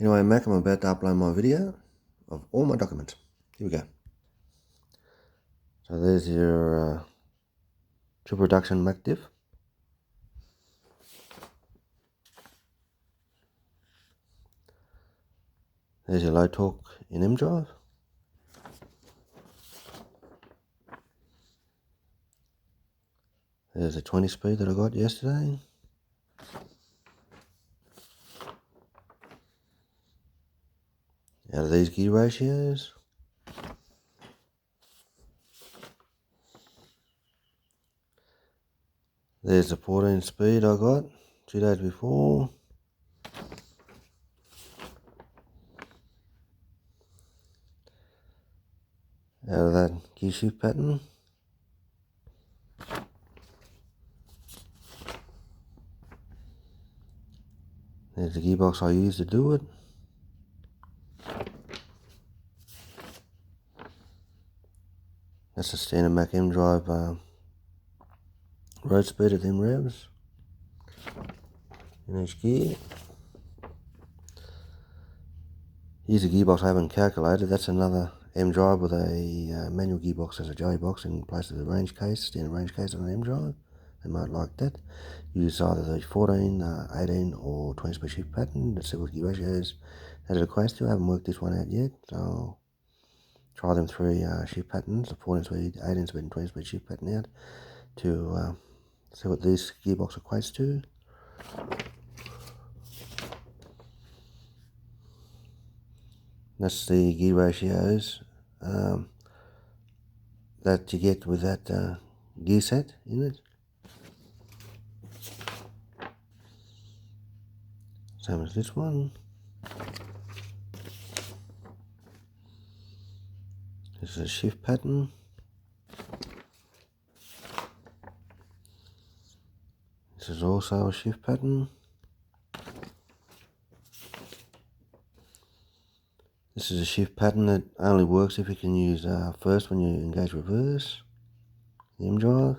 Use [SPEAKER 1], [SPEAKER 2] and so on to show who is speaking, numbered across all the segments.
[SPEAKER 1] Anyway, Mac, I'm about to upload my video of all my documents. Here we go. So there's your triple reduction Mac diff. There's your low torque in M drive. There's a 20 speed that I got yesterday. Out of these gear ratios. There's the 14 speed I got 2 days before. Out of that gear shift pattern. There's the gearbox I used to do it. That's the standard Mac M drive road speed at them revs in each gear. Here's a gearbox I haven't calculated. That's another M drive with a manual gearbox as a J box in place of the range case, standard range case on an M drive. They might like that. Use either the 14, 18 or 20 speed shift pattern. Let's see what gear ratios that it equates to. I haven't worked this one out yet, so I'll try them three shift patterns, the 14 speed, 18 speed and 20 speed shift pattern out to see what this gearbox equates to. That's the gear ratios that you get with that gear set in it. Same as this one. This is a shift pattern. This is also a shift pattern. This is a shift pattern that only works if you can use first when you engage reverse, the M drive.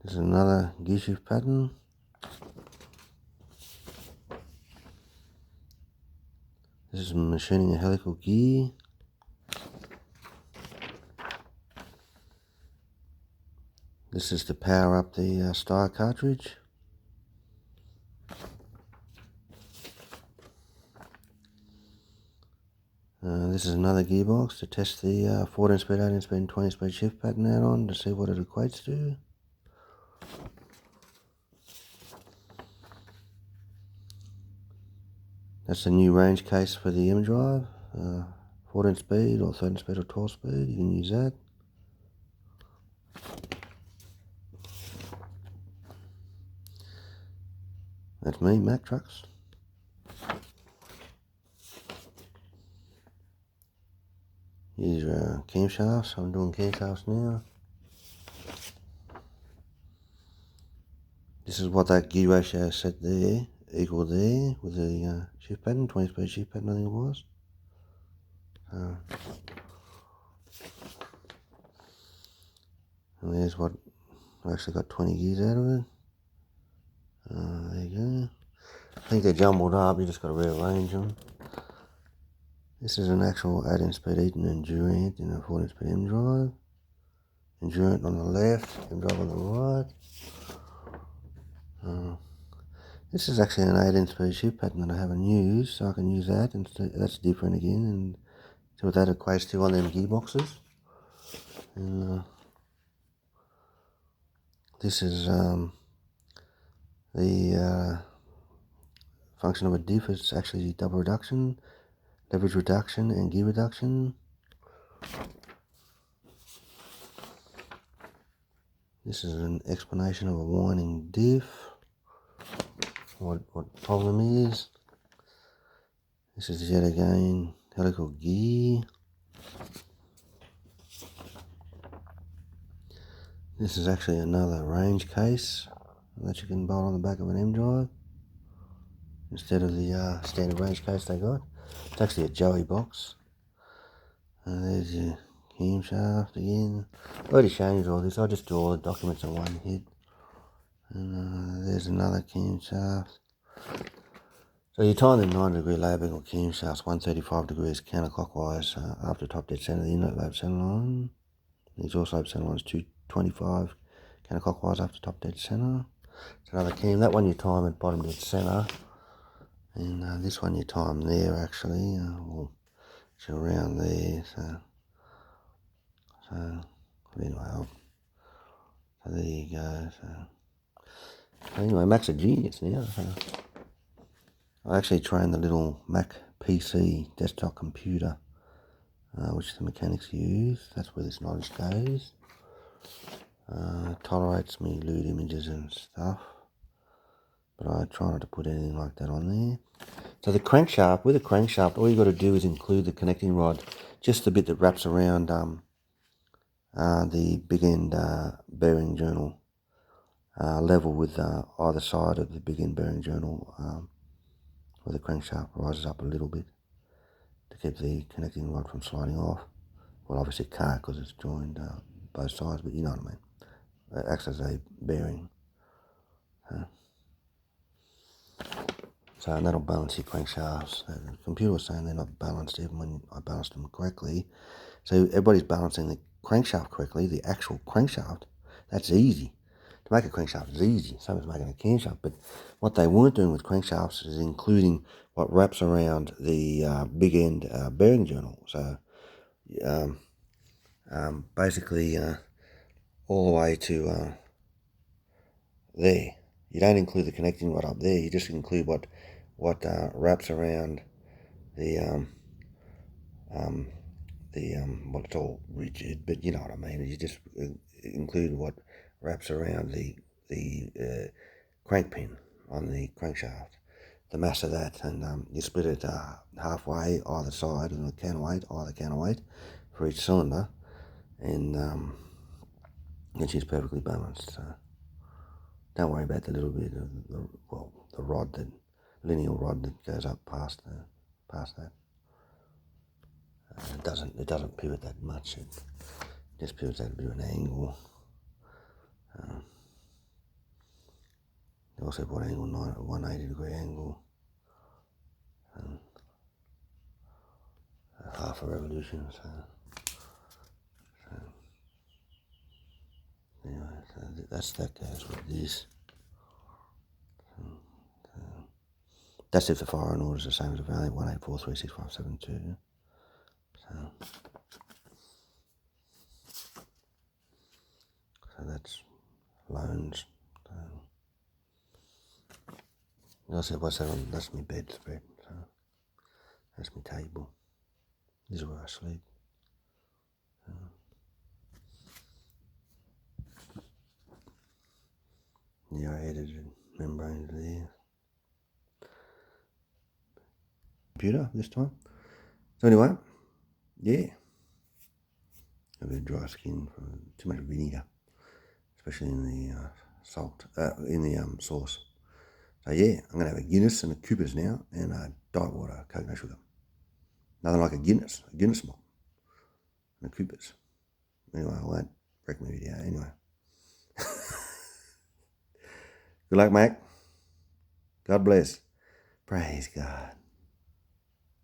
[SPEAKER 1] This is another gear shift pattern. This is machining a helical gear. This is to power up the star cartridge. This is another gearbox to test the 14 speed, 18 speed and 20 speed shift pattern out on to see what it equates to. That's the new range case for the M drive. 14 speed or 13 speed or 12 speed, you can use that. That's me, Mac Trucks. Here's your camshafts. I'm doing camshafts now. This is what that gear ratio set there, equal there with the shift pattern, 20 speed shift pattern I think it was. And there's what I actually got 20 gears out of it. There you go. I think they're jumbled up, you just got to rearrange them. This is an actual 18 speed Eaton Endurant in a 14 speed M drive. Endurant on the left, M drive on the right. This is actually an 18 speed shift pattern that I haven't used, so I can use that, and that's different again, and see what that equates to on them gearboxes. And this is the function of a diff. It's actually double reduction, leverage reduction and gear reduction. This is an explanation of a winding diff, what problem is. This is yet again helical gear. This is actually another range case that you can bolt on the back of an M drive instead of the standard range case they got. It's actually a Joey box. There's your camshaft again. I've already shown you all this. I'll just do all the documents in one hit. And there's another camshaft. So you time the 90-degree labeling or camshafts 135 degrees counterclockwise after top dead center. The inlet lobe center line. The exhaust lobe center line is 225 counterclockwise after top dead center. It's another cam. That one you time at bottom dead center. And this one you time there actually. Well, it's around there. So anyway, so there you go. So anyway, Mac's a genius now. So I actually trained the little Mac PC desktop computer, which the mechanics use. That's where this knowledge goes. Tolerates me lewd images and stuff, but I try not to put anything like that on there. So the crankshaft, with a crankshaft, all you got to do is include the connecting rod, just the bit that wraps around the big end bearing journal, level with either side of the big end bearing journal, where the crankshaft rises up a little bit to keep the connecting rod from sliding off. Well, obviously it can't because it's joined both sides, but you know what I mean. It acts as a bearing. So and that'll balance your crankshafts. The computer was saying they're not balanced even when I balanced them correctly. So everybody's balancing the crankshaft correctly, the actual crankshaft. That's easy. To make a crankshaft is easy, same as making a camshaft. But what they weren't doing with crankshafts is including what wraps around the big end bearing journal. So basically all the way to there. You don't include the connecting rod up there. You just include what wraps around the well, it's all rigid, but you know what I mean. You just include what wraps around the crank pin on the crankshaft, the mass of that, and you split it halfway either side, and the counterweight, either counterweight for each cylinder, and she's perfectly balanced. So don't worry about the little bit of the rod, that lineal rod that goes up past that. It doesn't pivot that much. It just pivots at a bit of an angle. Also, what angle? 180-degree angle. And half a revolution. So anyway, that goes with this. That's if the firing order is the same as the value 1843657 So that's loans. I said, what's that on? That's my bedspread. So that's my table. This is where I sleep. The edited membranes there. Computer this time. So anyway, yeah. A bit of dry skin from too much vinegar, especially in the salt, in the sauce. So yeah, I'm going to have a Guinness and a Cooper's now, and a diet water, coconut sugar. Nothing like a Guinness malt, and a Cooper's. Anyway, I won't recommend the video anyway. Good luck, Mac. God bless. Praise God.